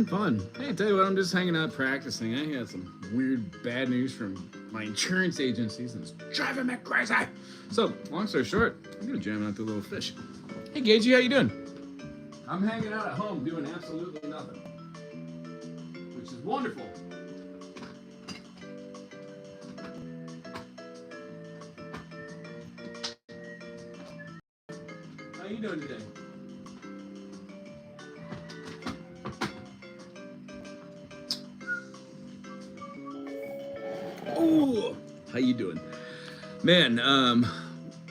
fun. Hey, tell you what, I'm just hanging out practicing. I had some weird bad news from my insurance agencies and it's driving me crazy. So, long story short, I'm gonna jam out the little fish. Hey, Gagey, how you doing? I'm hanging out at home doing absolutely nothing, which is wonderful. How you doing today? Oh, how you doing? Man,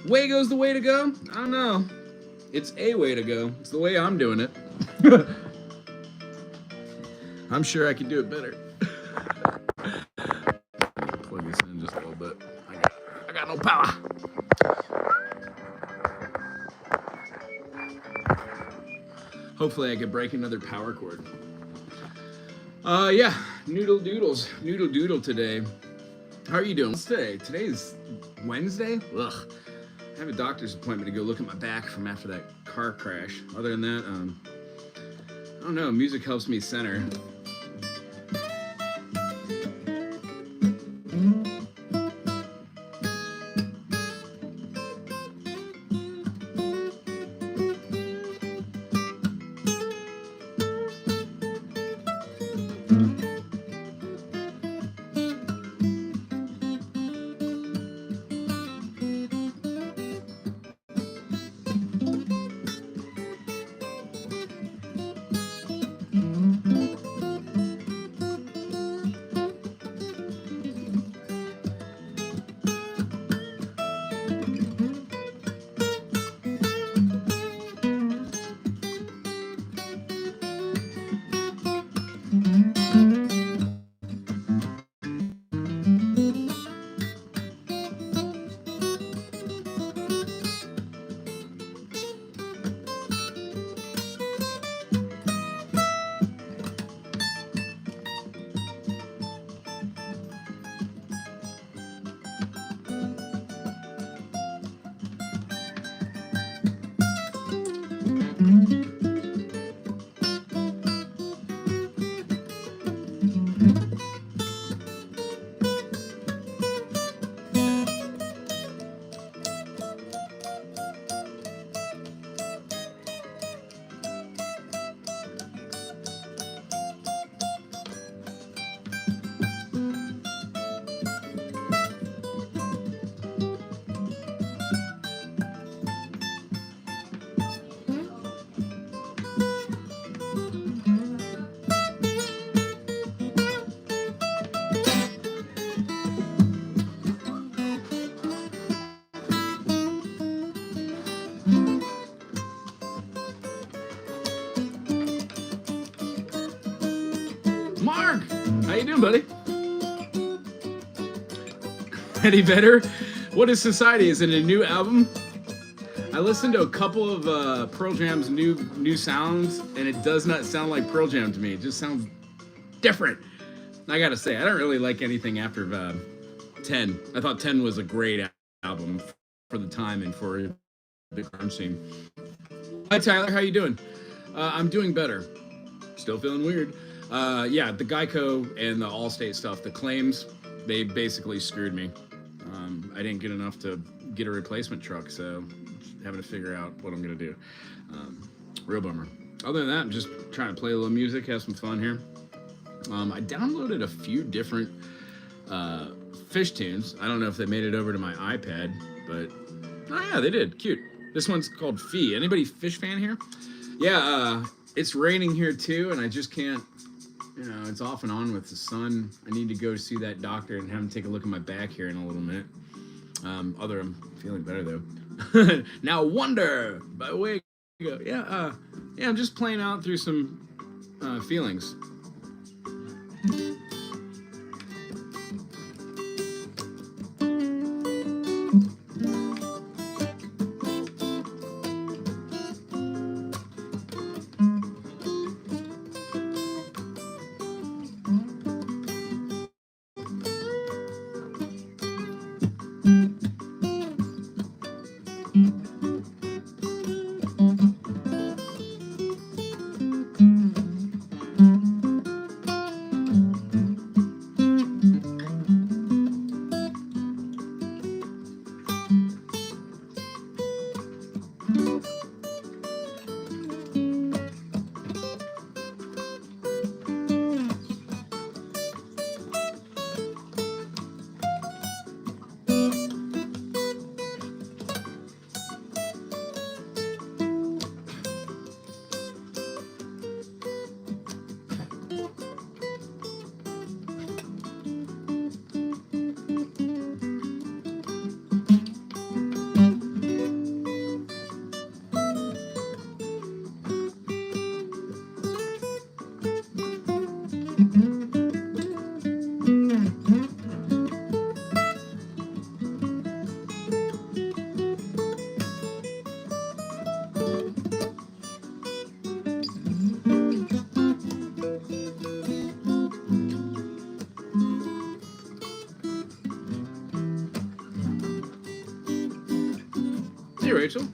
Wago's the way to go? I don't know. It's a way to go. It's the way I'm doing it. I'm sure I could do it better. Plug this in just a little bit. I got no power. Hopefully I could break another power cord. Yeah, noodle doodle today. How are you doing today? Today's Wednesday? Ugh. I have a doctor's appointment to go look at my back from after that car crash. Other than that, I don't know, music helps me center. Mark, how you doing, buddy? Any better? What is Society? Is it a new album? I listened to a couple of Pearl Jam's new sounds, and it does not sound like Pearl Jam to me. It just sounds different. I gotta say, I don't really like anything after 10. I thought 10 was a great album for the time and for the grunge scene. Hi, Tyler. How you doing? I'm doing better. Still feeling weird. Yeah, the Geico and the Allstate stuff, the claims, they basically screwed me. I didn't get enough to get a replacement truck, so having to figure out what I'm gonna do. Real bummer. Other than that, I'm just trying to play a little music, have some fun here. I downloaded a few different fish tunes. I don't know if they made it over to my iPad, but oh yeah, they did. Cute. This one's called Fee. Anybody fish fan here? Yeah, it's raining here too, and I just can't. You know, it's off and on with the sun. I need to go see that doctor and have him take a look at my back here in a little minute. I'm feeling better though. Now Wonder by Wago. Yeah, I'm just playing out through some feelings. Rachel.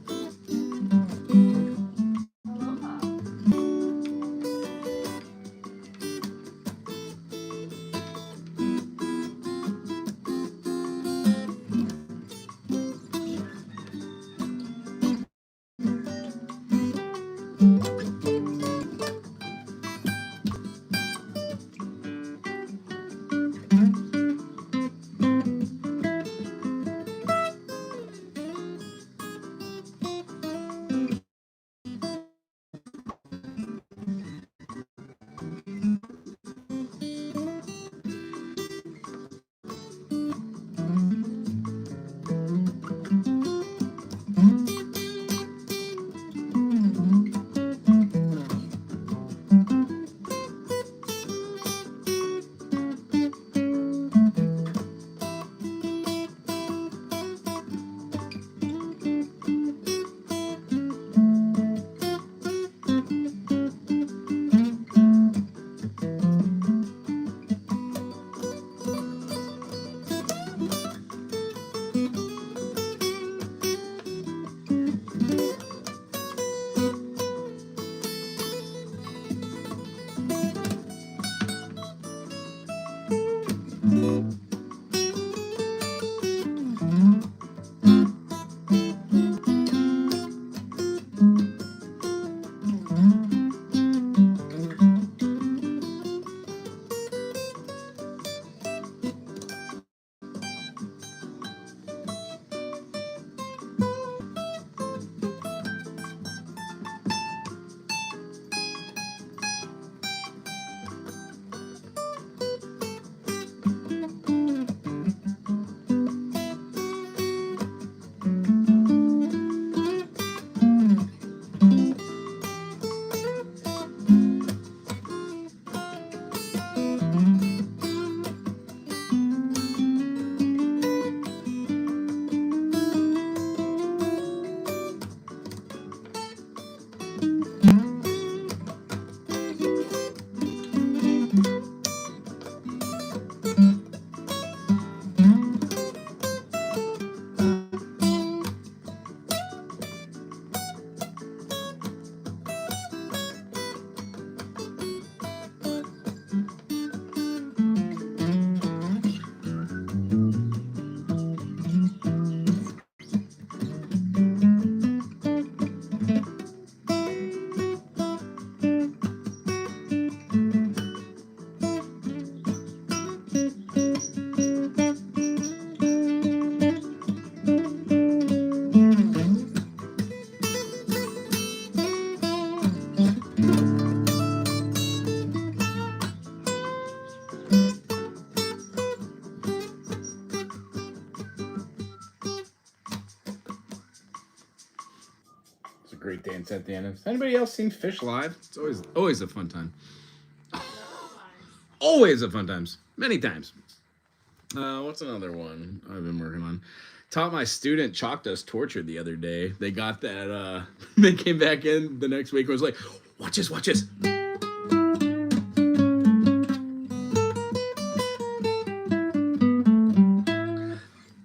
It's a great dance at the end. Has anybody else seen Fish live? It's always a fun time. Always a fun times. Many times. What's another one I've been working on? Taught my student chalk dust torture the other day. They got that. They came back in the next week and was like, watch this, watch this.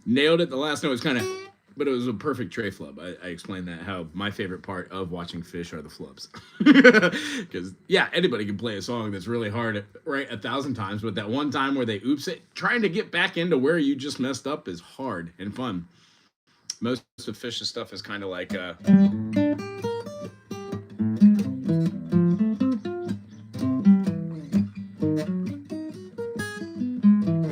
Nailed it. The last note was kind of, but it was a perfect tray flub. I explained that, how my favorite part of watching Fish are the flubs. Because, yeah, anybody can play a song that's really hard, right, 1,000 times, but that one time where they oops it, trying to get back into where you just messed up is hard and fun. Most of Fish's stuff is kind of like... it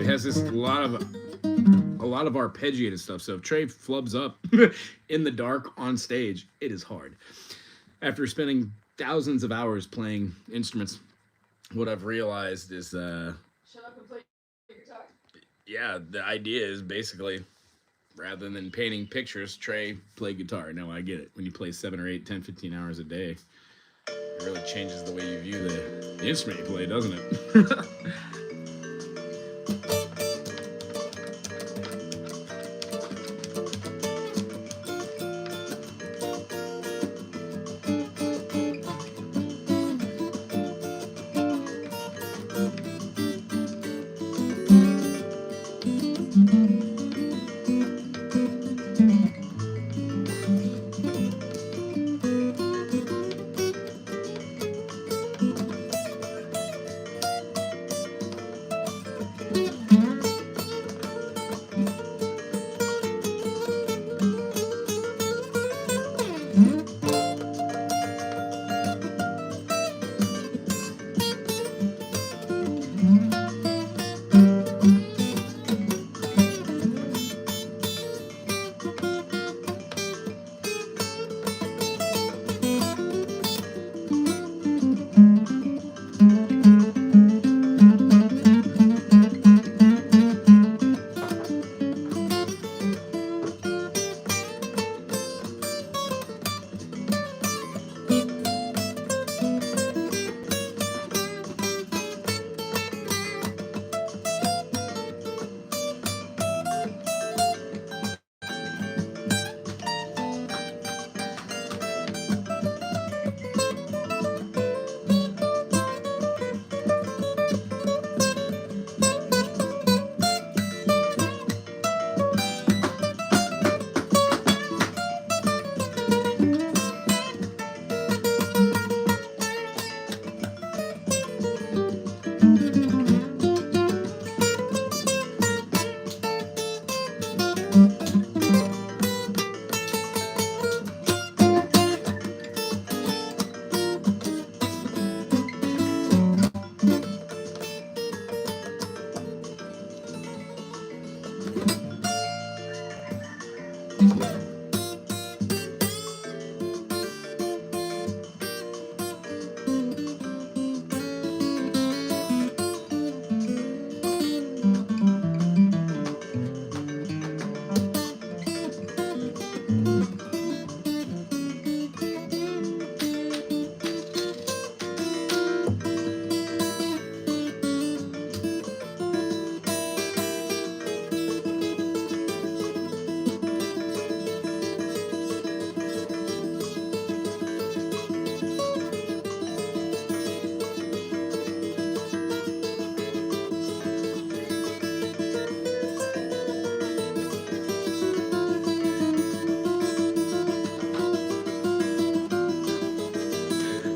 has this a lot of arpeggiated stuff. So if Trey flubs up in the dark on stage, it is hard. After spending thousands of hours playing instruments, what I've realized is shut up and play your guitar. Yeah, the idea is basically, rather than painting pictures, Trey, play guitar. Now I get it. When you play 7 or 8, 10, 15 hours a day, it really changes the way you view the instrument you play, doesn't it?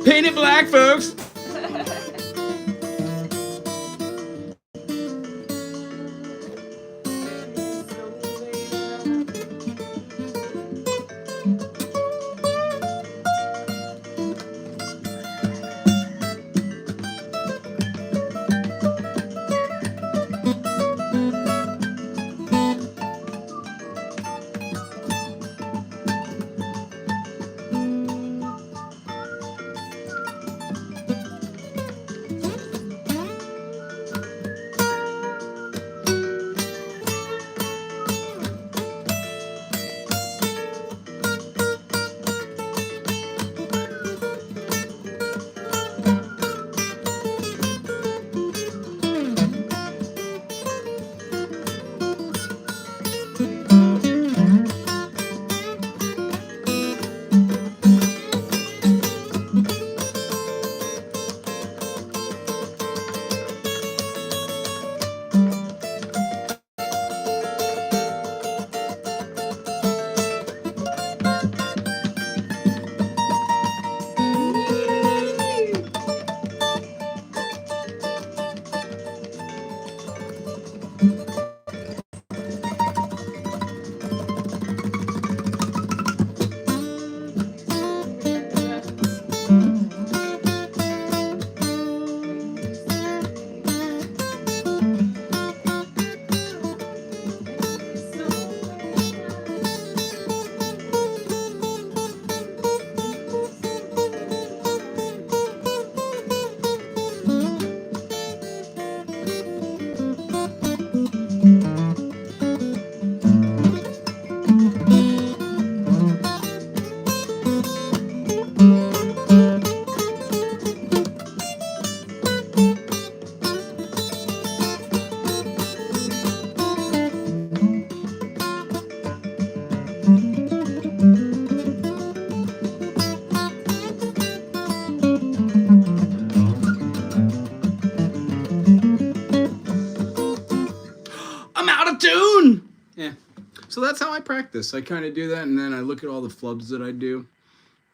Paint it black, folks. I'm out of tune. Yeah. So that's how I practice. I kind of do that, and then I look at all the flubs that I do,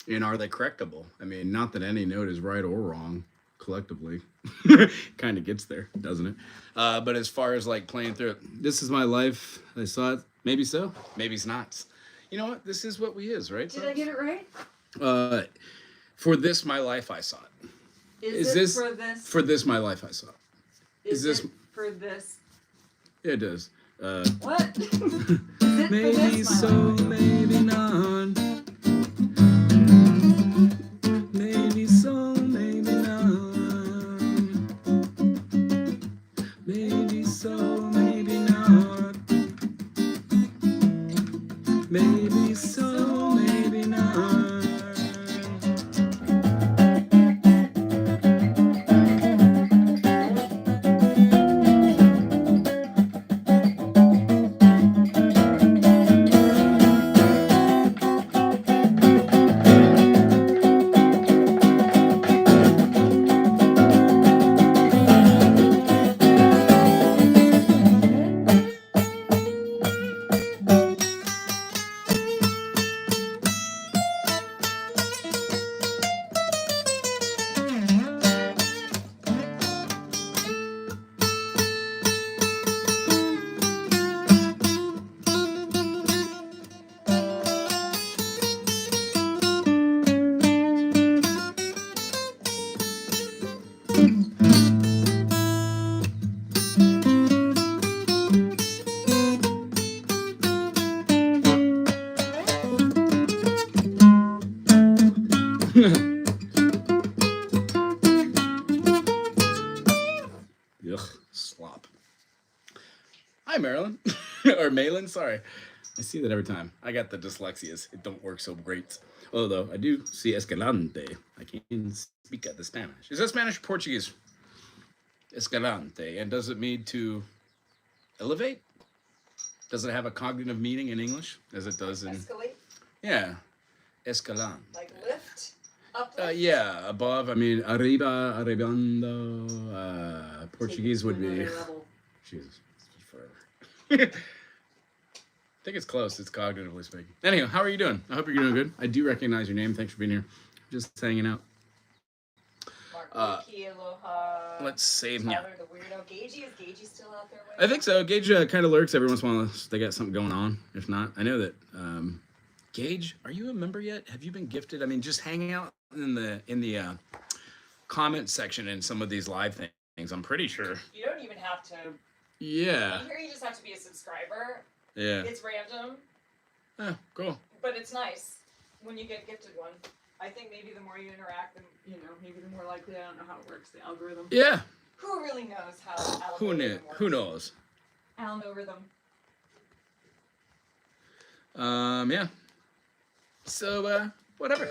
and are they correctable? I mean, not that any note is right or wrong collectively. Kind of gets there, doesn't it? But as far as like playing through it, this is my life. I saw it. Maybe so. Maybe it's not. You know what? This is what we is, right? Did I get it right? For this, my life, I saw it. Is this for this? For this, my life, I saw it. Is this it for this? Yeah, it does. What? Is it Maybe for this, so, my life? maybe not. Maybe so, maybe not. Maybe so, maybe not. Maybe so, maybe not. Ugh, slop. Hi, Marilyn. Or Malin, sorry. I see that every time. I got the dyslexias. It don't work so great. Although I do see Escalante. I can speak the Spanish. Is that Spanish or Portuguese? Escalante. And does it mean to elevate? Does it have a cognitive meaning in English as it does in... Escalate? Yeah. Escalante. Like lift? Up? Yeah, above. I mean, arriba, arribando. Portuguese would be... Jesus. Forever. I think it's close. It's cognitively speaking. Anyhow, how are you doing? I hope you're doing good. I do recognize your name. Thanks for being here. Just hanging out. Key Aloha. Let's save now. Tyler the Weirdo. Gagey, is Gagey still out there? I think so. Gage kind of lurks every once in a while. They got something going on. If not, I know that. Gage, are you a member yet? Have you been gifted? I mean, just hanging out in the comment section in some of these live things. I'm pretty sure. You don't even have to. Yeah. Here you just have to be a subscriber. Yeah. It's random. Oh, cool. But it's nice when you get gifted one. I think maybe the more you interact, maybe the more likely. I don't know how it works, the algorithm. Yeah. Who really knows how algorithm Who knew? works? Who knows? Algorithm. Yeah. So, whatever.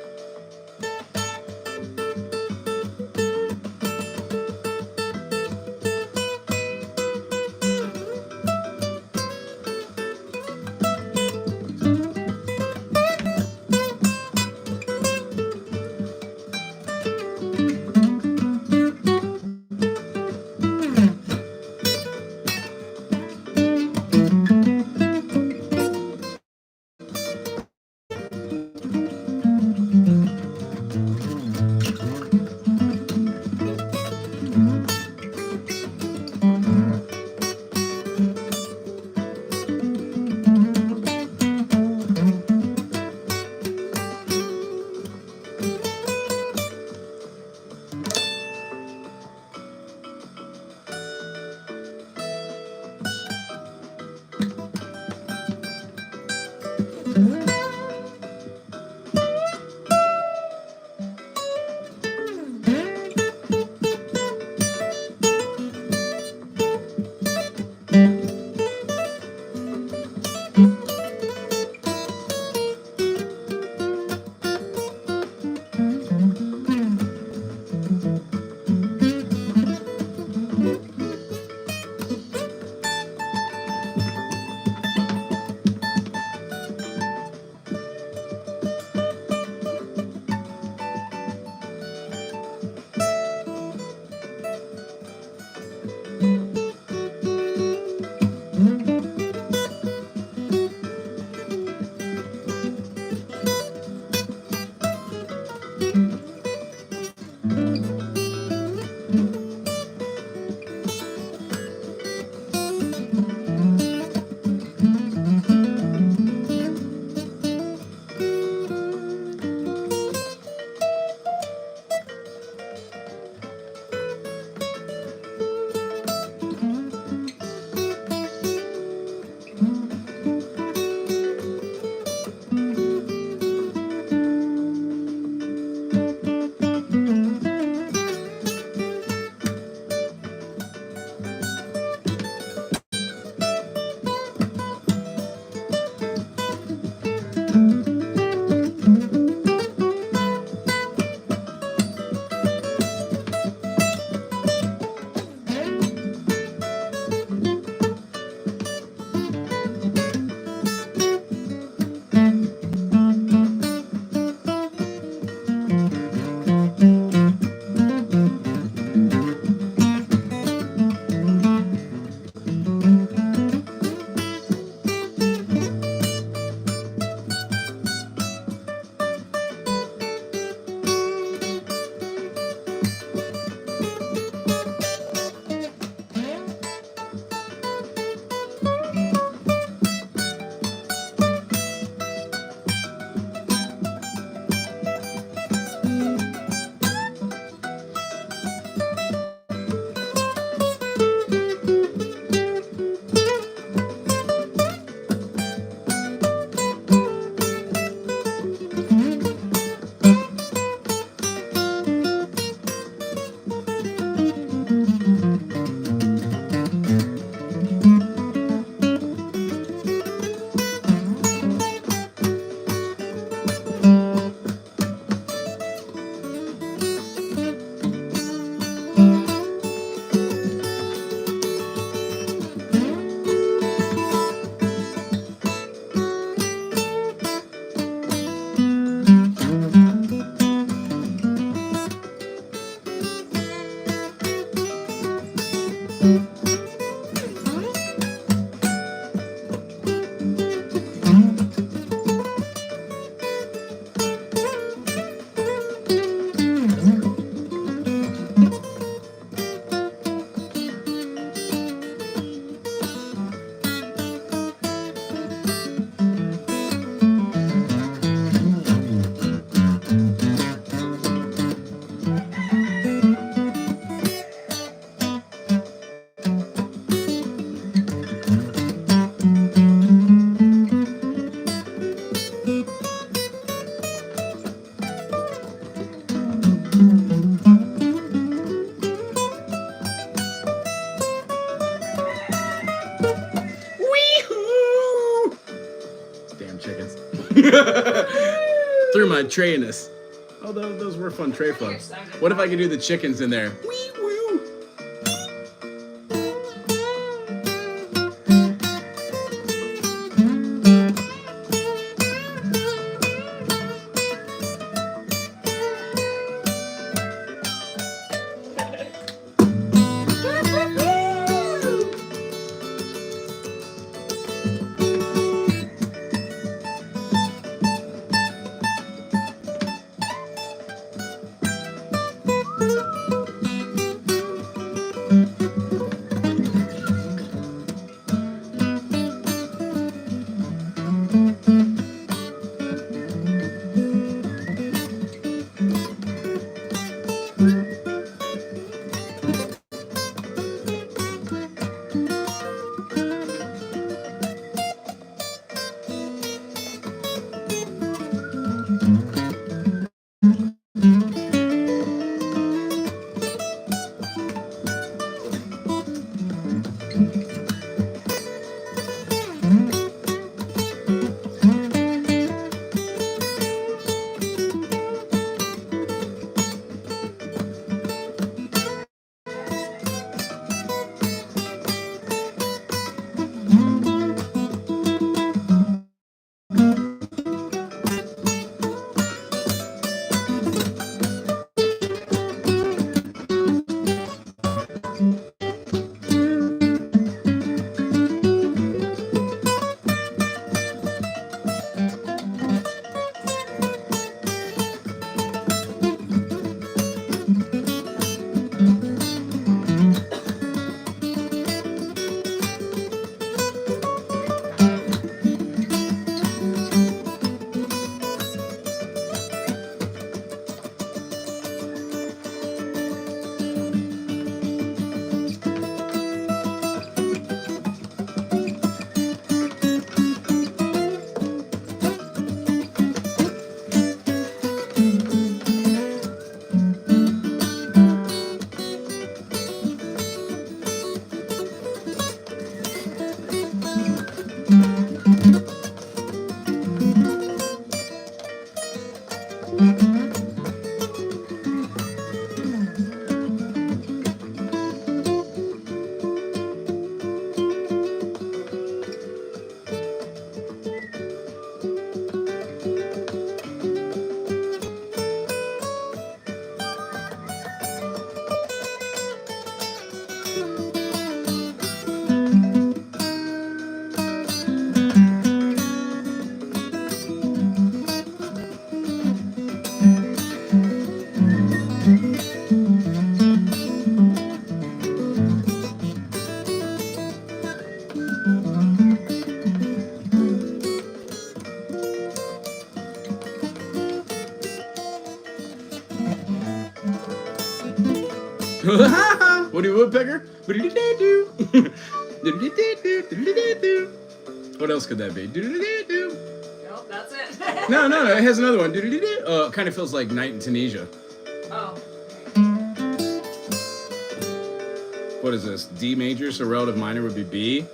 Through my trayness. Oh, those were fun tray flips. What if I could do the chickens in there? Wee woo. Woody Woodpecker. What else could that be? Nope, that's it. No, it has another one. It kind of feels like Night in Tunisia. Oh. What is this? D major, so relative minor would be B.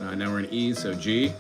Now we're in E, so G.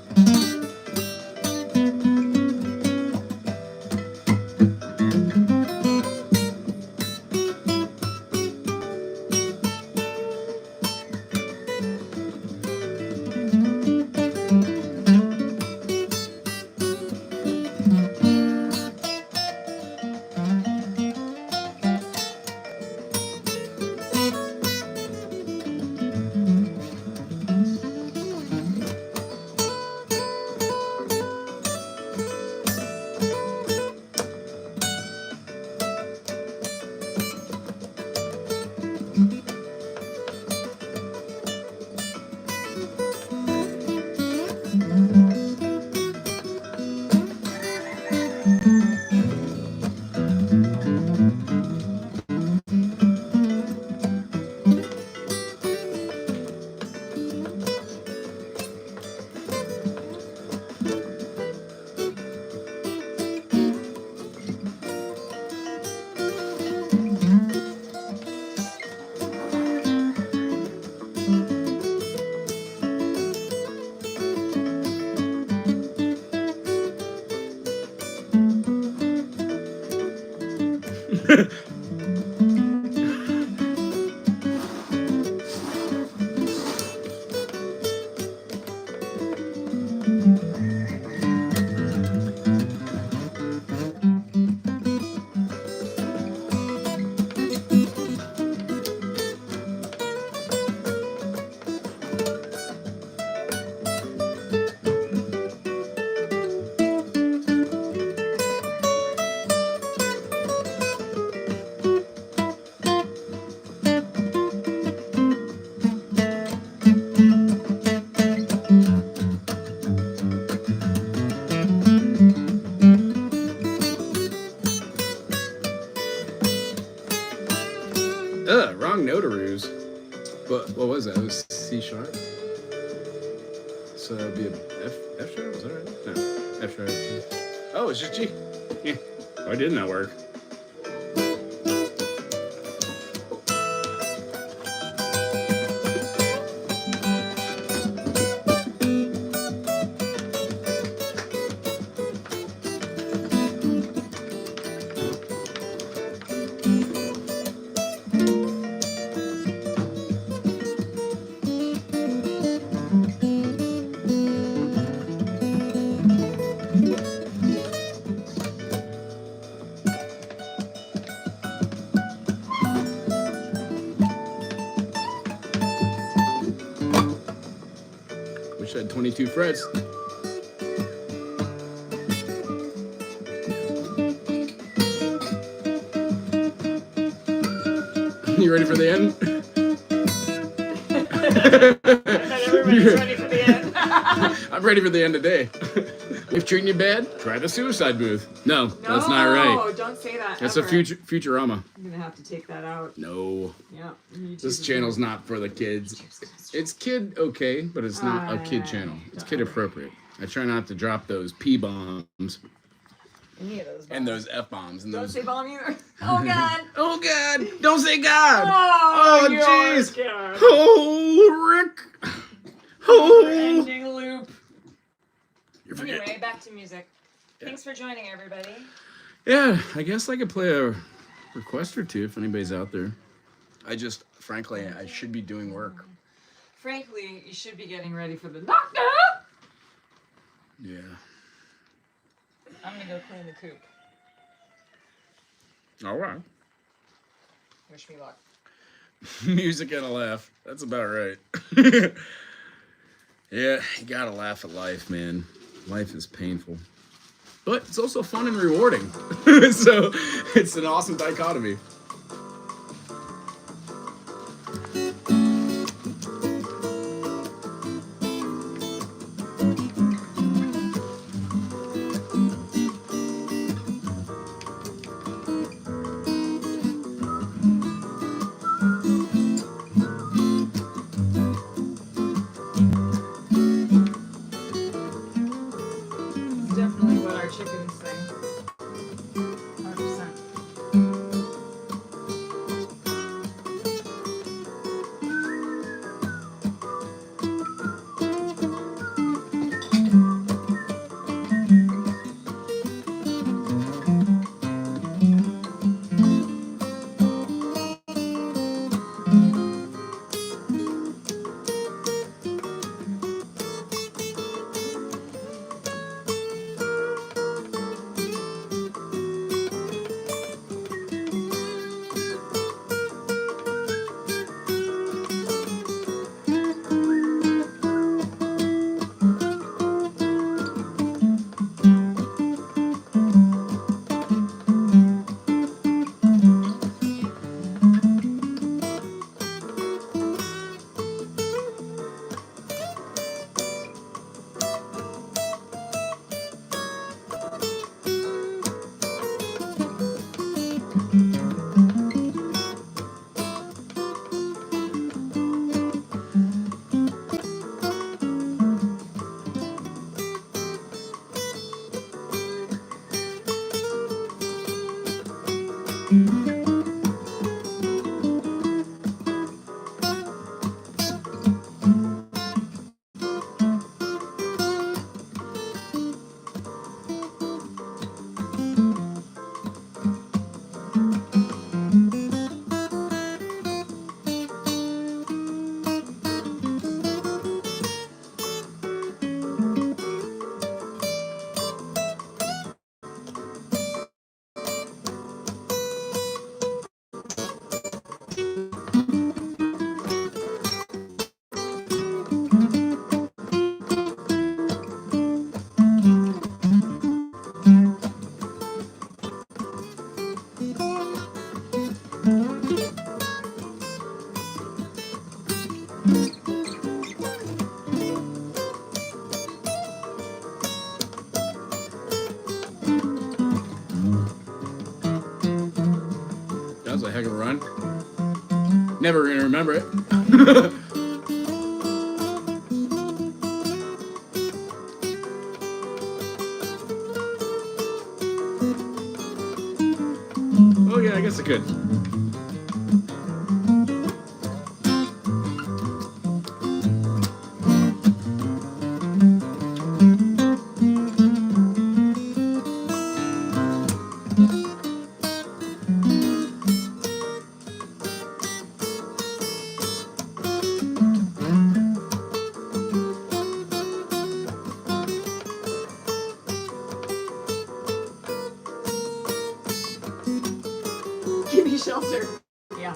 Wrong notaroos. What was that? It was C sharp. So that'd be a F sharp. Was that right? No, F sharp. Oh, it's just G. Yeah. Why didn't that work? Wish I had 22 frets. You ready for the end? Everybody's ready for the end. I'm ready for the end today. If treating you bad, try the suicide booth. No, that's not right. No, don't say that. That's ever. a Futurama. I'm gonna have to take that out. No. Yeah. This channel's not for the kids. It's kid okay, but it's not a kid channel. It's kid appropriate. I try not to drop those P bombs Any of those. and those F bombs and Don't those. say bomb either. Oh God. Oh God! Don't say God! Oh, jeez! God. Oh, Rick! Oh! Ending loop. You're forgetting. Anyway, back to music. Thanks for joining, everybody. Yeah, I guess I could play a request or two if anybody's out there. Frankly, I should be doing work. Frankly, you should be getting ready for the doctor. Yeah. I'm gonna go clean the coop. All right. Wish me luck. Music and a laugh. That's about right. Yeah, you gotta laugh at life, man. Life is painful. But it's also fun and rewarding. So it's an awesome dichotomy. It's definitely what our chickens sing. 100%. That was a heck of a run. Never gonna remember it. Oh yeah, I guess I could. Give me shelter. Yeah.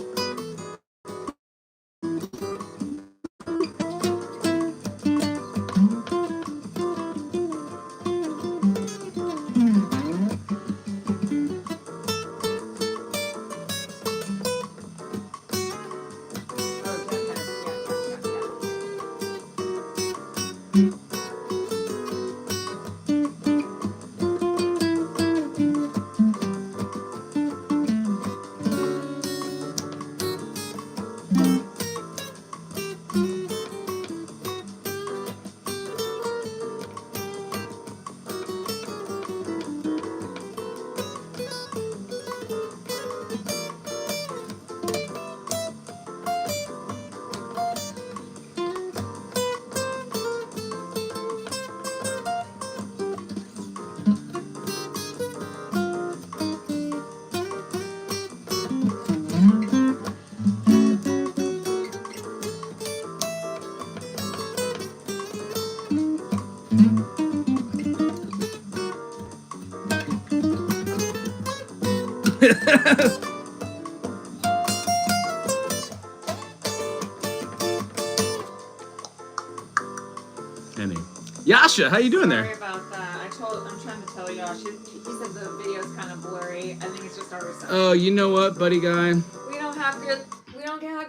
Anyway. Yasha, how you doing Sorry there? about that. I'm trying to tell Josh. He said the video's kind of blurry. I think it's just our reception. Oh, you know what, buddy guy? We don't have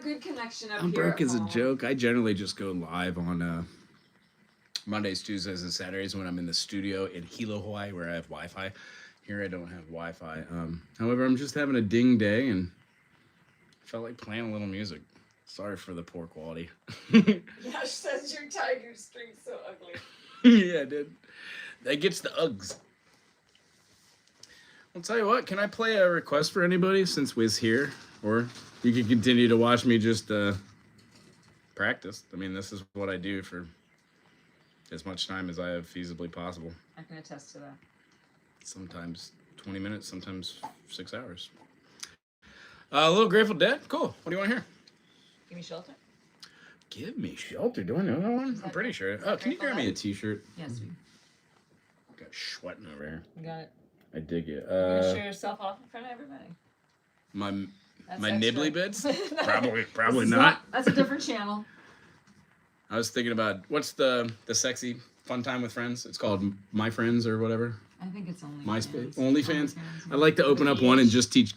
good connection up I'm here. broke at as a home. joke. I generally just go live on Mondays, Tuesdays, and Saturdays when I'm in the studio in Hilo, Hawaii, where I have Wi-Fi. Here I don't have Wi-Fi. However, I'm just having a ding day and felt like playing a little music. Sorry for the poor quality. Josh says your tiger string's so ugly. Yeah, dude. That gets the Uggs. I'll tell you what, can I play a request for anybody since Wiz here? Or you can continue to watch me just practice. I mean, this is what I do for as much time as I have feasibly possible. I can attest to that. Sometimes 20 minutes, sometimes 6 hours. A little Grateful Dead? Cool. What do you want to hear? Give me shelter. Give me shelter. Do I know that one? I'm pretty sure. Oh, can you grab me a t-shirt? Yes, we Got sweating over here. got it. I dig it. You're gonna show yourself off in front of everybody. My That's my extra. nibbly bits? No. Probably This is not. That's a different channel. I was thinking about what's the sexy fun time with friends? It's called My Friends or whatever. I think it's only MySpace. fans. OnlyFans. Yeah. I'd like to open up one and just teach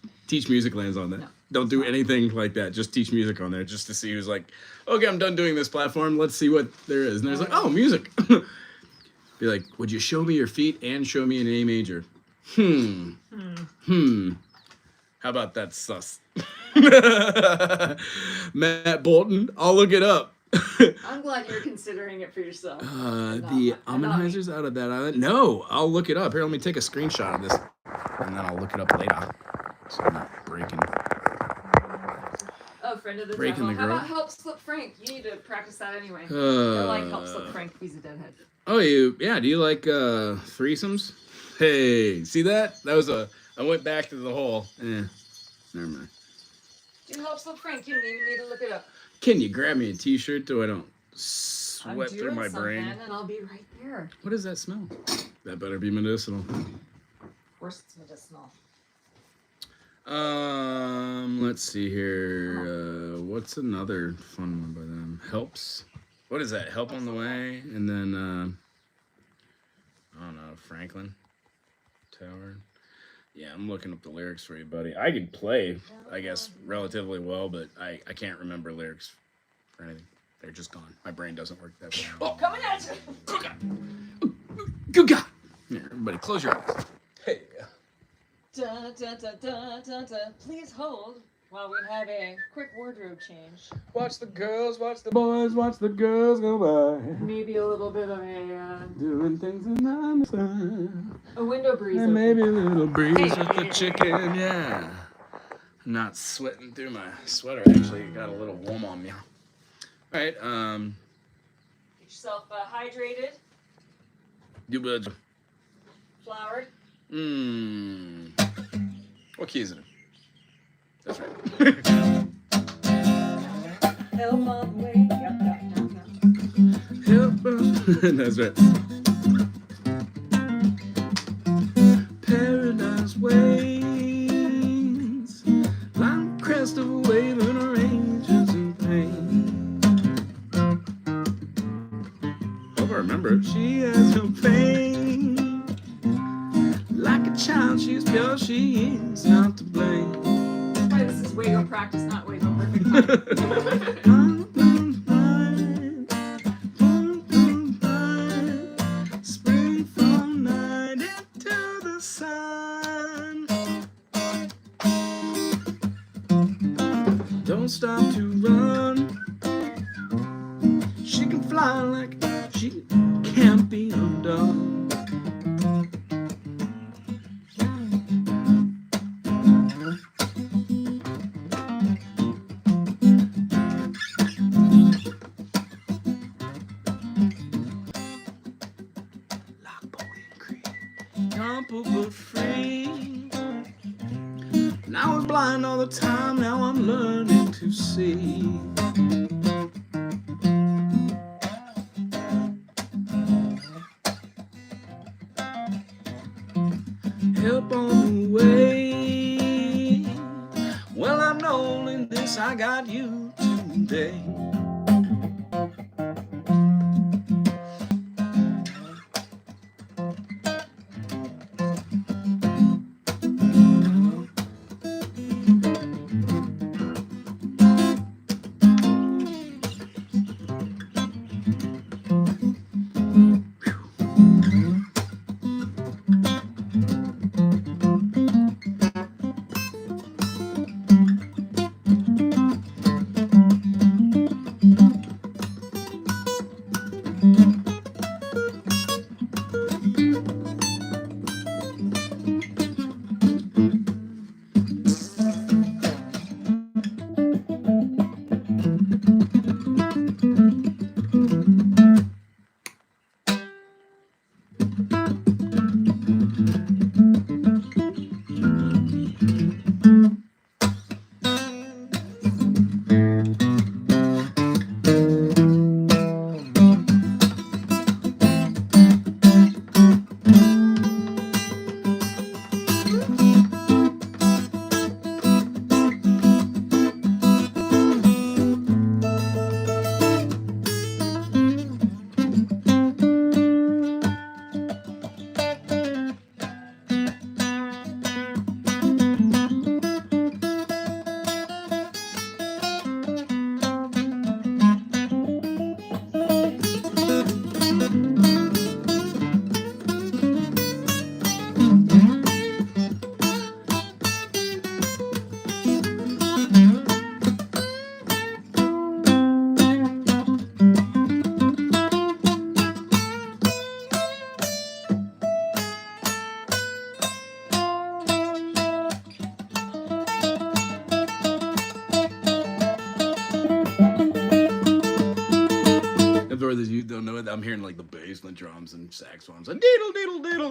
music lands on that. No. Don't do anything like that. Just teach music on there just to see who's like, okay, I'm done doing this platform. Let's see what there is. And there's like, oh, music. Be like, would you show me your feet and show me an A major? How about that sus? Matt Bolton, I'll look it up. I'm glad you're considering it for yourself. The Amenheiser's out of that island? No, I'll look it up. Here, let me take a screenshot of this, and then I'll look it up later. So I'm not breaking. Oh, friend of the Breaking devil. the How girl. about Help Slip Frank? You need to practice that anyway. I like Help Slip Uh, Frank if he's a deadhead. oh, do you like threesomes? Hey, see that? That was I went back to the hole. Never mind. Do Help Slip Frank. You don't even need to look it up. Can you grab me a t-shirt so I don't I'm sweat through doing my something brain? and I'll be right there. What does that smell? That better be medicinal. Of course it's medicinal. Let's see here. What's another fun one by them? Helps. What is that? Help on the way, and then I don't know. Franklin Tower. Yeah, I'm looking up the lyrics for you, buddy. I can play, I guess, relatively well, but I can't remember lyrics for anything. They're just gone. My brain doesn't work that way. Oh, coming at you! Good God! Here, everybody, close your eyes. Hey. Da, da, da, da, da, da. Please hold while we have a quick wardrobe change. Watch the girls, watch the boys, watch the girls go by. Maybe a little bit of Doing things in the sun. a window breeze. And maybe a little breeze with the chicken, yeah. I'm not sweating through my sweater, actually. It got a little warm on me. All right, Get yourself hydrated, you would. floured. What key is it? That's right. Help on the way. Yep. Help us. That's right. Paradise waits like crest of a wave and arranges in pain. Hope I remember it. She has no pain. Like a child, she's pure, she is not to blame. That's why this is Wago practice, not Wago perfect time. Spring from night into the sun. Don't stop to run. She can fly like she can't be undone. But free. Now I was blind all the time, now I'm learning to see. Help on the way. Well, I'm knowing this, I got you today. For those of you who don't know it, I'm hearing like the bass and the drums and saxophones and diddle diddle diddle.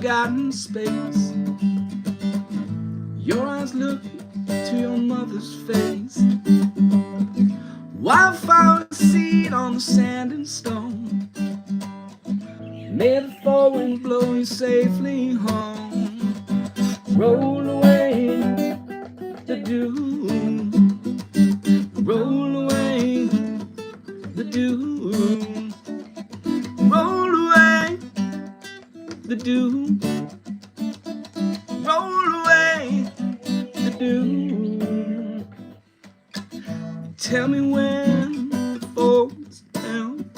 forgotten space. Your eyes look to your mother's face. Wildflower seed on the sand and stone. May the fall wind blow you safely home. Roll away the dew. Roll away the dew. Roll away the dew. Roll away the dew. Tell me when it falls down.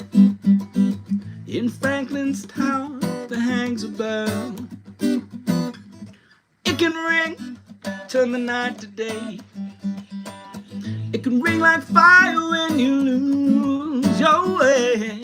In Franklin's tower there hangs a bell. It can ring, turn the night to day. It can ring like fire when you lose your way.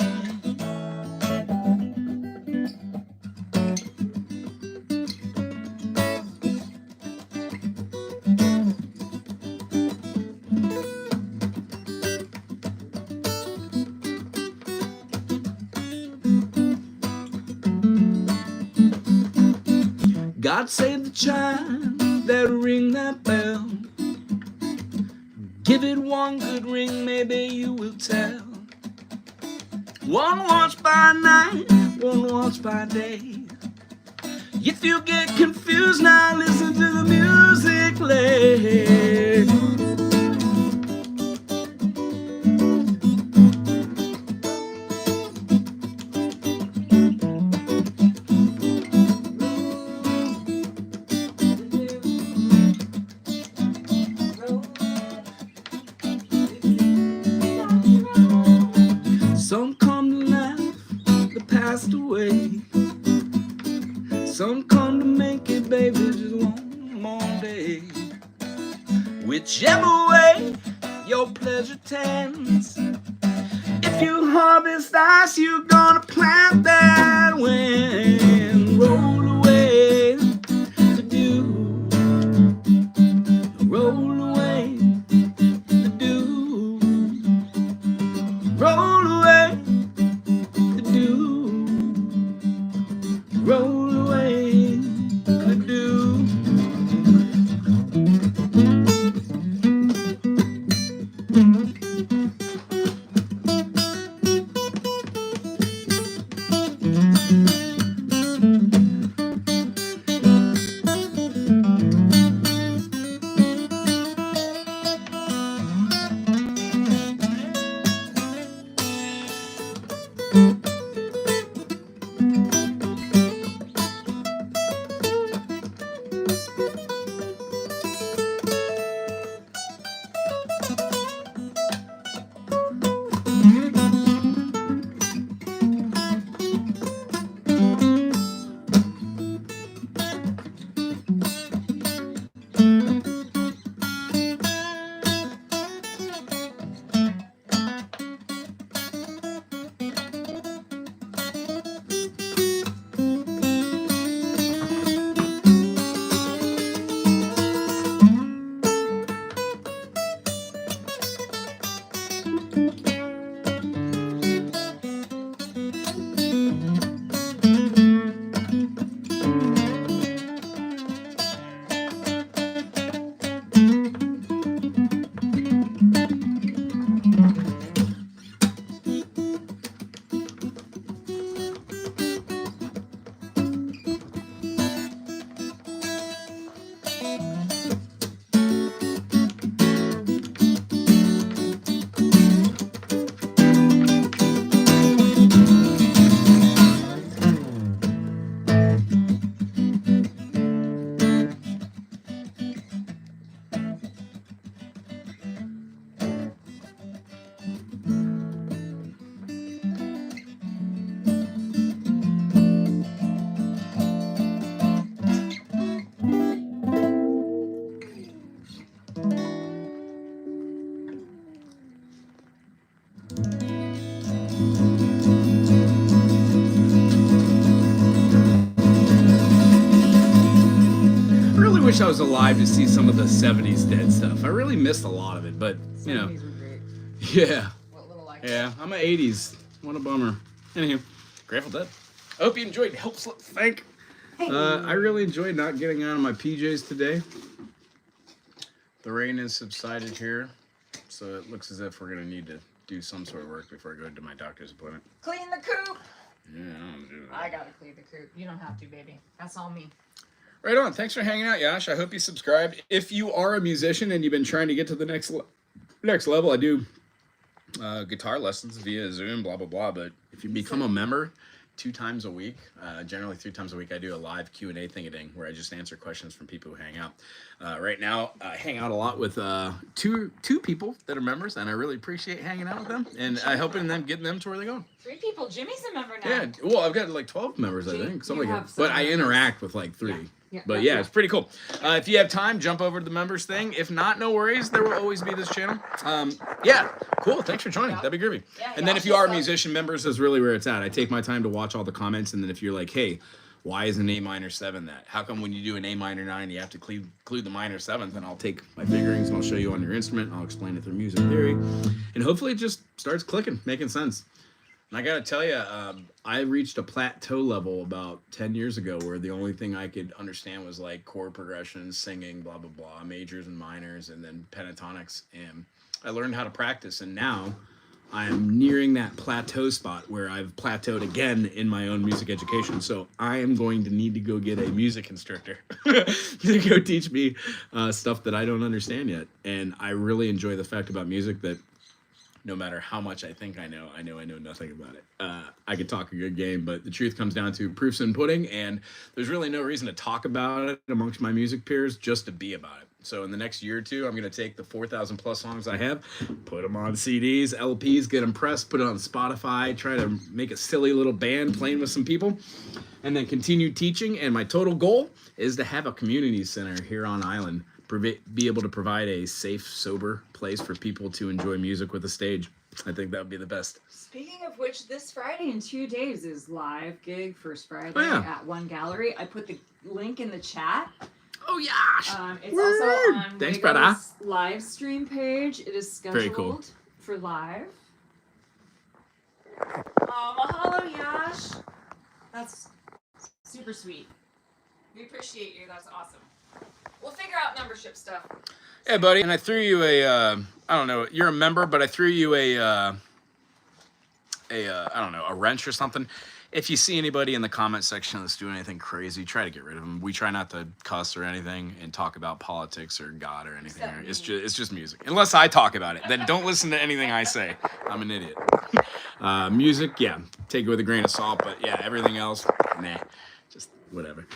God save the child that'll ring that bell. Give it one good ring, maybe you will tell. One watch by night, one watch by day. If you get confused now, listen to the music play. Some come to laugh that passed away. Some come to make it, baby, just one more day. Whichever way your pleasure tends. If you harvest ice, you're gonna plant that wind. Roll away the dew. Roll away the dew. Roll away the dew. Roll away the dew. Wish I was alive to see some of the 70s Dead stuff. I really missed a lot of it, but you know. 70s were great. Yeah. What little I Yeah, I'm an 80s. What a bummer. Anywho, Grateful Dead. I hope you enjoyed. Help Thank I really enjoyed not getting out of my PJs today. The rain has subsided here, so it looks as if we're going to need to do some sort of work before I go to my doctor's appointment. Clean the coop. Yeah, I don't do that. I gotta clean the coop. You don't have to, baby. That's all me. Right on. Thanks for hanging out, Yash. I hope you subscribed. If you are a musician and you've been trying to get to the next level, I do guitar lessons via Zoom, blah, blah, blah. But if you become a member 2 times a week, generally 3 times a week, I do a live Q&A thing where I just answer questions from people who hang out. Right now, I hang out a lot with two people that are members, and I really appreciate hanging out with them and helping them, getting them to where they're going. 3 people. Jimmy's a member now. Yeah, well, I've got like 12 members, I think, something like that. But I members. interact with like 3. Yeah. But yeah, it's pretty cool. If you have time, jump over to the members thing. If not, no worries. There will always be this channel. Yeah, cool. Thanks for joining. That'd be groovy. Yeah, and then if you are a musician, members is really where it's at. I take my time to watch all the comments, and then if you're like, hey, why is an A minor 7 that? How come when you do an A minor 9, you have to include the minor 7th? And I'll take my fingerings and I'll show you on your instrument. I'll explain it through music theory. And hopefully it just starts clicking, making sense. And I gotta tell you, I reached a plateau level about 10 years ago where the only thing I could understand was like chord progressions, singing, blah, blah, blah, majors and minors, and then pentatonics. And I learned how to practice, and now I'm nearing that plateau spot where I've plateaued again in my own music education. So I am going to need to go get a music instructor to go teach me stuff that I don't understand yet. And I really enjoy the fact about music that no matter how much I think I know nothing about it. I could talk a good game, but the truth comes down to proofs in pudding, and there's really no reason to talk about it amongst my music peers, just to be about it. So in the next year or two, I'm going to take the 4,000 plus songs I have, put them on CDs, LPs, get them pressed, put it on Spotify, try to make a silly little band playing with some people, and then continue teaching. And my total goal is to have a community center here on island, be able to provide a safe, sober place for people to enjoy music with a stage. I think that would be the best. Speaking of which, this Friday in 2 days is live gig, first Friday at One Gallery. I put the link in the chat. Oh, yeah. It's also on Thanks, Wago's brother. live stream page. It is scheduled for live. Mahalo, Yash. That's super sweet. We appreciate you. That's awesome. We'll figure out membership stuff. Hey, buddy. And I threw you I don't know, you're a member, but I threw you I don't know, a wrench or something. If you see anybody in the comment section that's doing anything crazy, try to get rid of them. We try not to cuss or anything and talk about politics or God or anything. It's just music. Unless I talk about it, then don't listen to anything I say. I'm an idiot. Music, yeah, take it with a grain of salt. But yeah, everything else, nah, just whatever.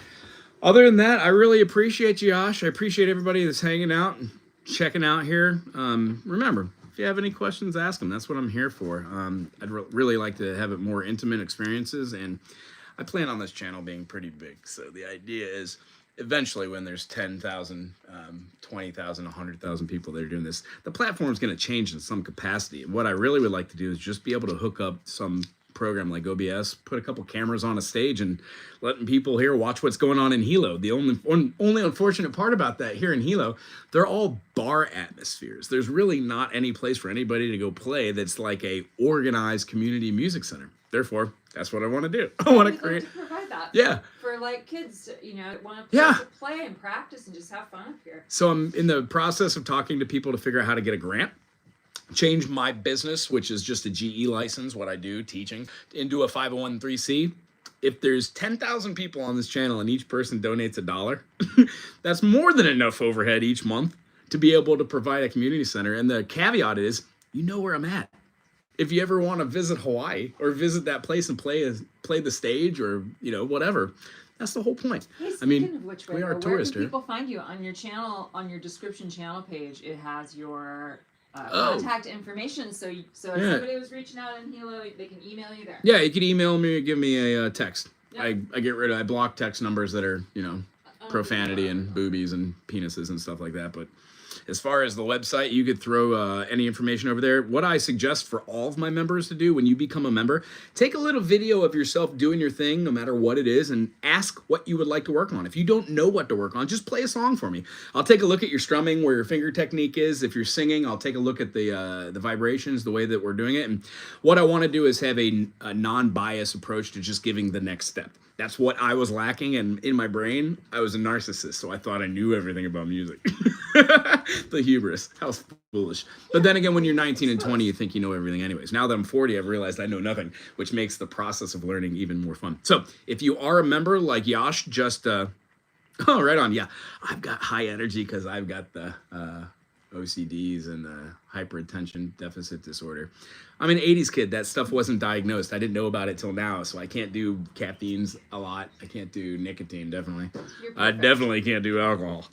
Other than that, I really appreciate you, Josh. I appreciate everybody that's hanging out and checking out here. Remember, if you have any questions, ask them. That's what I'm here for. I'd really like to have it more intimate experiences, and I plan on this channel being pretty big. So the idea is eventually when there's 10,000, 20,000, 100,000 people that are doing this, the platform's going to change in some capacity. And what I really would like to do is just be able to hook up some program like OBS, put a couple cameras on a stage and letting people here watch what's going on in Hilo. The only unfortunate part about that here in Hilo, they're all bar atmospheres. There's really not any place for anybody to go play that's like a organized community music center. Therefore, that's what I want to do. I want to create. To provide that. Yeah. For like kids, want Yeah. to play and practice and just have fun up here. So I'm in the process of talking to people to figure out how to get a grant, change my business, which is just a GE license, what I do, teaching, into a 501(c)(3). If there's 10,000 people on this channel and each person donates $1, that's more than enough overhead each month to be able to provide a community center. And the caveat is, you know where I'm at. If you ever want to visit Hawaii or visit that place and play the stage or, whatever, that's the whole point. Hey, I mean, speaking of which, we are where tourists can here. people find you? On your channel, on your description channel page, it has your contact information. So if somebody was reaching out in Hilo, they can email you there. Yeah, you can email me or give me a text. Yep. I block text numbers that are, profanity and boobies and penises and stuff like that. But As far as the website, you could throw any information over there. What I suggest for all of my members to do when you become a member, take a little video of yourself doing your thing, no matter what it is, and ask what you would like to work on. If you don't know what to work on, just play a song for me. I'll take a look at your strumming, where your finger technique is. If you're singing, I'll take a look at the vibrations, the way that we're doing it. And what I want to do is have a non-bias approach to just giving the next step. That's what I was lacking, and in my brain, I was a narcissist, so I thought I knew everything about music. The hubris. How foolish. But then again, when you're 19 and 20, you think you know everything anyways. Now that I'm 40, I've realized I know nothing, which makes the process of learning even more fun. So if you are a member like Yash, just, oh, right on, yeah. I've got high energy because I've got the OCDs and the hyperattention deficit disorder. I'm an 80s kid. That stuff wasn't diagnosed. I didn't know about it till now, so I can't do caffeines a lot. I can't do nicotine, definitely. I definitely can't do alcohol.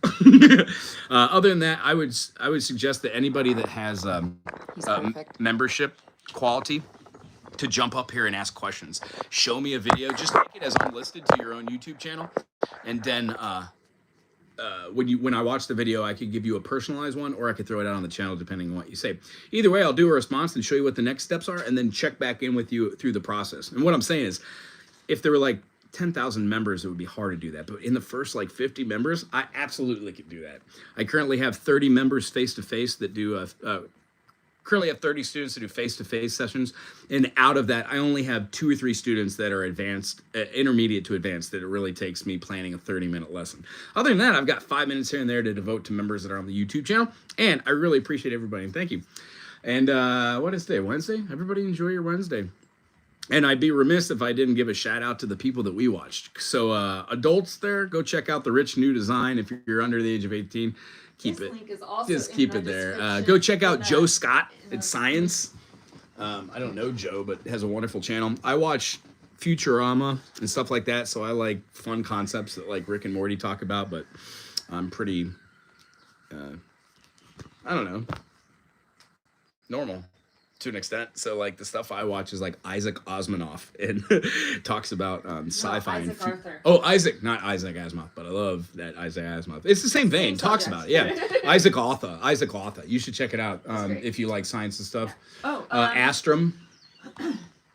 Other than that, I would suggest that anybody that has membership quality to jump up here and ask questions. Show me a video. Just make it as unlisted to your own YouTube channel, and then when I watch the video, I could give you a personalized one, or I could throw it out on the channel depending on what you say. Either way, I'll do a response and show you what the next steps are, and then check back in with you through the process. And what I'm saying is, if there were like 10,000 members, it would be hard to do that. But in the first like 50 members, I absolutely could do that. I currently have 30 members face-to-face that do currently have 30 students that do face-to-face sessions, and out of that, I only have 2 or 3 students that are advanced, intermediate to advanced, that it really takes me planning a 30-minute lesson. Other than that, I've got 5 minutes here and there to devote to members that are on the YouTube channel, and I really appreciate everybody, and thank you. And what is today, Wednesday? Everybody enjoy your Wednesday. And I'd be remiss if I didn't give a shout out to the people that we watched. So adults there, go check out the Rich New Design if you're under the age of 18. Link is also just keep it there. Go check out Joe Scott at Science. I don't know Joe, but has a wonderful channel. I watch Futurama and stuff like that, so I like fun concepts that like Rick and Morty talk about, but I'm pretty, I don't know, normal to an extent. So like the stuff I watch is like Isaac Asimov, and talks about sci-fi. No, Isaac Arthur. Oh, Isaac, not Isaac Asimov, but I love that Isaac Asimov. It's the same vein. Talks about it, yeah. Isaac Arthur. You should check it out if you like science and stuff. Yeah. Astrum.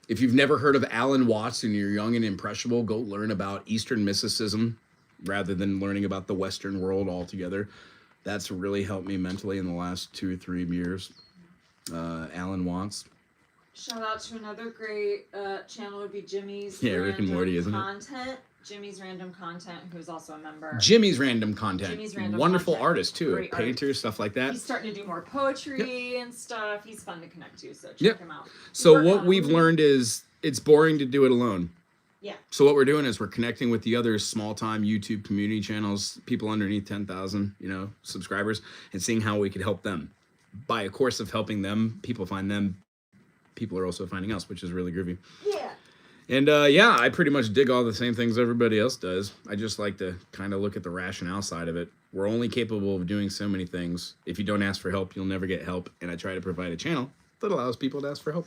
If you've never heard of Alan Watts and you're young and impressionable, go learn about Eastern mysticism rather than learning about the Western world altogether. That's really helped me mentally in the last 2 or 3 years. Alan Watts. Shout out to another great channel would be Jimmy's Rick and Morty, isn't it? Jimmy's Random Content, who's also a member. Jimmy's Random Content. Wonderful artist too. Great painter, stuff like that. He's starting to do more poetry and stuff. He's fun to connect to, so check him out. So what we've learned is it's boring to do it alone. Yeah. So what we're doing is we're connecting with the other small-time YouTube community channels, people underneath 10,000, subscribers, and seeing how we could help them. By a course of helping them, people find them. People are also finding us, which is really groovy. Yeah. And I pretty much dig all the same things everybody else does. I just like to kind of look at the rationale side of it. We're only capable of doing so many things. If you don't ask for help, you'll never get help. And I try to provide a channel that allows people to ask for help.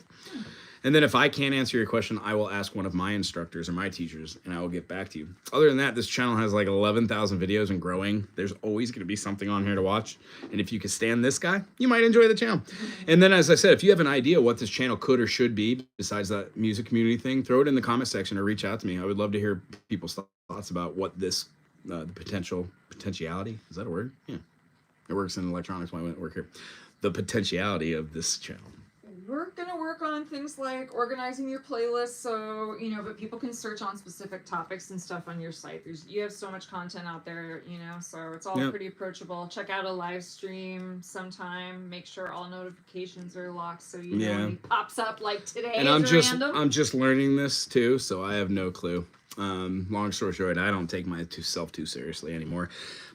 And then if I can't answer your question, I will ask one of my instructors or my teachers, and I will get back to you. Other than that, this channel has like 11,000 videos and growing. There's always going to be something on here to watch. And if you can stand this guy, you might enjoy the channel. And then, as I said, if you have an idea what this channel could or should be, besides that music community thing, throw it in the comment section or reach out to me. I would love to hear people's thoughts about what this, the potentiality, is that a word? Yeah. It works in electronics, why wouldn't it work here? The potentiality of this channel. We're going to work on things like organizing your playlist, so, but people can search on specific topics and stuff on your site. You have so much content out there, so it's all pretty approachable. Check out a live stream sometime. Make sure all notifications are locked so when it pops up like today. And I'm just learning this too, so I have no clue. Long story short, I don't take myself too seriously anymore.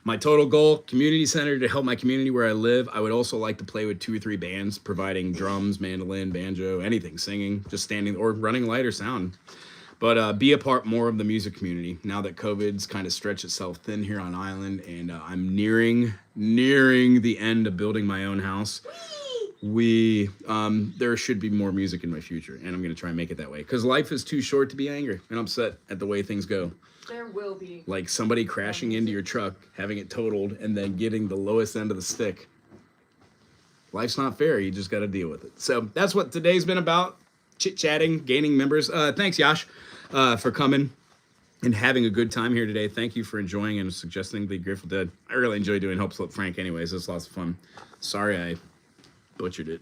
My total goal, community center to help my community where I live. I would also like to play with 2 or 3 bands, providing drums, mandolin, banjo, anything, singing, just standing or running light or sound. But be a part more of the music community now that COVID's kind of stretched itself thin here on island, and I'm nearing the end of building my own house. There should be more music in my future, and I'm going to try and make it that way, because life is too short to be angry and upset at the way things go. There will be. Like somebody crashing into your truck, having it totaled, and then getting the lowest end of the stick Life's not fair. You just got to deal with it. So that's what today's been about. Chit-chatting, gaining members. Thanks, Yash, for coming and having a good time here today. Thank you for enjoying and suggesting the Grateful Dead. I really enjoy doing Hope Slip Frank anyways. It's lots of fun. Sorry I butchered it.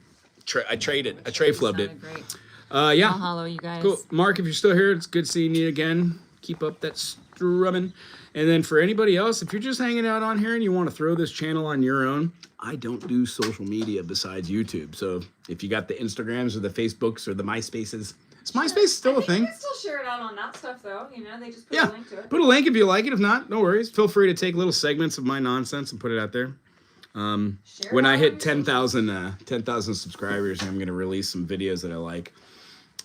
I traded. I tray flubbed it. Great. Yeah. Mahalo, you guys. Cool. Mark, if you're still here, it's good seeing you again. Keep up that strumming. And then for anybody else, if you're just hanging out on here and you want to throw this channel on your own, I don't do social media besides YouTube. So if you got the Instagrams or the Facebooks or the MySpaces, is MySpace still a thing? You can still share it out on that stuff, though. You know, they just put a link to it. Put a link if you like it. If not, no worries. Feel free to take little segments of my nonsense and put it out there. When I hit 10,000 subscribers, I'm going to release some videos that I like.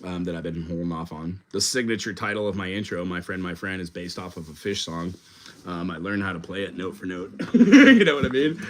That I've been holding off on. The signature title of my intro, My Friend, is based off of a Fish song. I learned how to play it note for note. You know what I mean?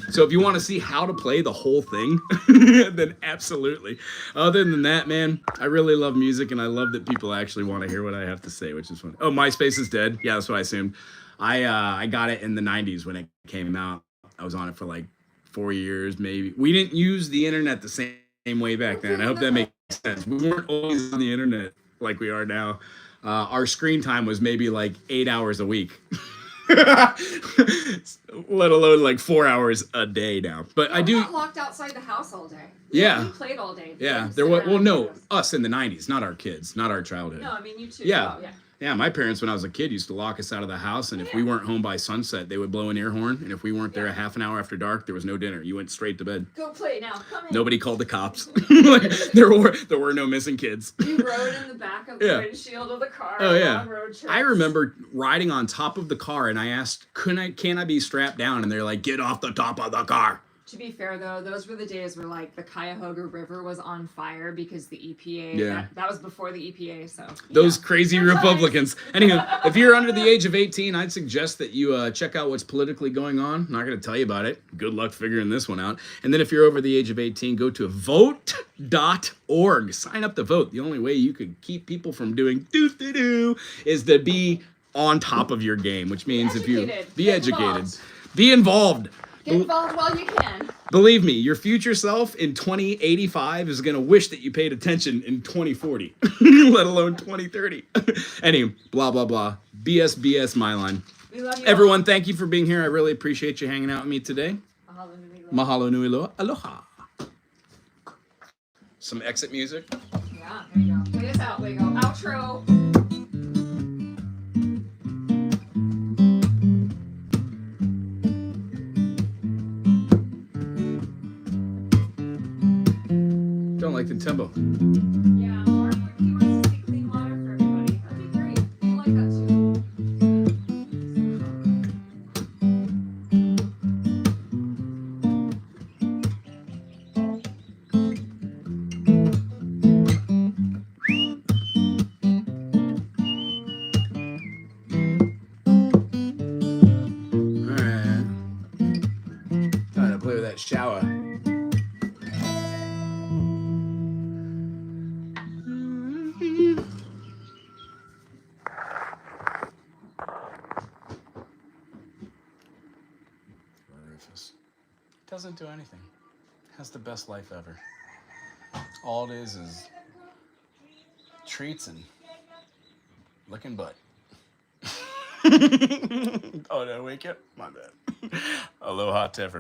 So if you want to see how to play the whole thing, then absolutely. Other than that, man, I really love music, and I love that people actually want to hear what I have to say, which is fun. Oh, MySpace is dead. Yeah, that's what I assumed. I got it in the 90s when it came out. I was on it for like 4 years, maybe. We didn't use the internet the same way back then. I hope that makes sense. We weren't always on the internet like we are now. Our screen time was maybe like 8 hours a week. Let alone like 4 hours a day now. But I do. We're not locked outside the house all day. Yeah. We played all day. Yeah. There was, well, no, us in the 90s, not our kids, not our childhood. No, I mean you too. Yeah. Oh, yeah. Yeah, my parents, when I was a kid, used to lock us out of the house, and if we weren't home by sunset, they would blow an air horn, and if we weren't there a half an hour after dark, there was no dinner. You went straight to bed. Go play now. Come in. Nobody called the cops. Like, there were no missing kids. You rode in the back of the windshield of the car. Oh yeah. On road trips. I remember riding on top of the car, and I asked, can I be strapped down? And they're like, get off the top of the car. To be fair, though, those were the days where, like, the Cuyahoga River was on fire because the EPA, that was before the EPA, so. Those crazy Republicans. Anyway, if you're under the age of 18, I'd suggest that you check out what's politically going on. I'm not going to tell you about it. Good luck figuring this one out. And then if you're over the age of 18, go to vote.org. Sign up to vote. The only way you could keep people from doing doo-doo-doo is to be on top of your game, which means if you be educated, be involved. Get involved while you can. Believe me, your future self in 2085 is going to wish that you paid attention in 2040, let alone 2030. Anyway, blah, blah, blah. BS, my line. We love you. Everyone, all. Thank you for being here. I really appreciate you hanging out with me today. Mahalo nui loa. Aloha. Some exit music. Yeah, there you go. Play us out, Wago. Outro. Don't like the tempo. Yeah, Mark, he wants to see clean water for everybody. That'd be great. I like that too. Alright. Time to play with that shower. Doesn't do anything. Has the best life ever. All it is treats and licking butt. Oh, did I wake you up? My bad. Aloha to everybody.